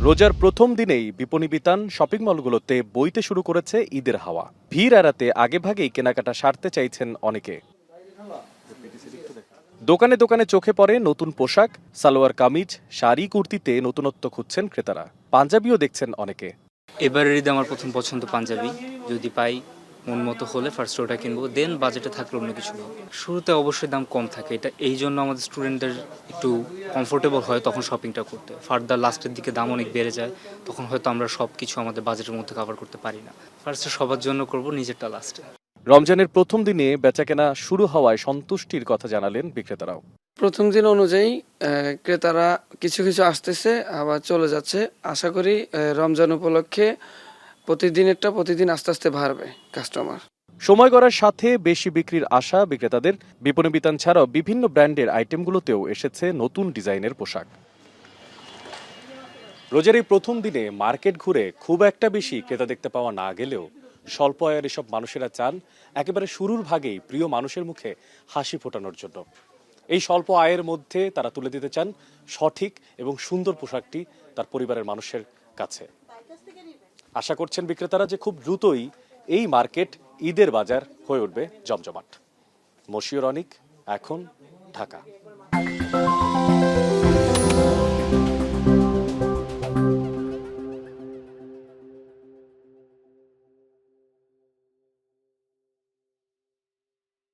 রোজার প্রথম দিনেই বিপণী বিতান শপিং মলগুলোতে বইতে শুরু করেছে ঈদের হাওয়া। ভিড় এড়াতে আগেভাগেই কেনাকাটা সারতে চাইছেন অনেকে। দোকানে দোকানে চোখে পড়ে নতুন পোশাক, সালোয়ার কামিজ, শাড়ি, কুর্তিতে নতুনত্ব খুঁজছেন ক্রেতারা। পাঞ্জাবিও দেখছেন অনেকে। এবারের ঈদে আমার প্রথম পছন্দ পাঞ্জাবি। যদি পাই মন মতো হলে ফার্স্ট ওটা কিনবো, দেন বাজেটে থাকলে অন্য কিছু নেবো। শুরুতে অবশ্যই দাম কম থাকে, এটা এই জন্য আমাদের স্টুডেন্টদের একটু কমফোর্টেবল হয় তখন শপিংটা করতে। ফার্দার লাস্টের দিকে দাম অনেক বেড়ে যায়, তখন হয়তো আমরা সব কিছু আমাদের বাজেটের মধ্যে কভার করতে পারি না। ফার্স্টে সবার জন্য করব, নিজেরটা লাস্টে। রমজানের প্রথম দিনে বেচাকেনা শুরু হওয়ায় সন্তুষ্টির কথা জানালেন বিক্রেতারাও। প্রথম দিন অনুযায়ী ক্রেতারা কিছু কিছু আসতেছে, আবার চলে যাচ্ছে। আশা করি রমজান উপলক্ষে প্রতিদিন আস্তে আস্তে বাড়বে কাস্টমার। সময় গড়ার সাথে বেশি বিক্রির আশা বিক্রেতাদের। বিপণী বিতান ছাড়াও বিভিন্ন ব্র্যান্ডের আইটেমগুলোতেও এসেছে নতুন ডিজাইনের পোশাক। রোজার এই প্রথম দিনে মার্কেট ঘুরে খুব একটা বেশি ক্রেতা দেখতে পাওয়া না গেলেও স্বল্প আয়ের এসব মানুষেরা চান একেবারে শুরুর ভাগেই প্রিয় মানুষের মুখে হাসি ফোটানোর জন্য। এই স্বল্প আয়ের মধ্যে তারা তুলে দিতে চান সঠিক এবং সুন্দর পোশাকটি তার পরিবারের মানুষের কাছে। আশা করছেন বিক্রেতারা যে খুব দ্রুতই এই মার্কেট ঈদের বাজার হয়ে উঠবে জমজমাট। মশিউর অনিক, এখন, ঢাকা।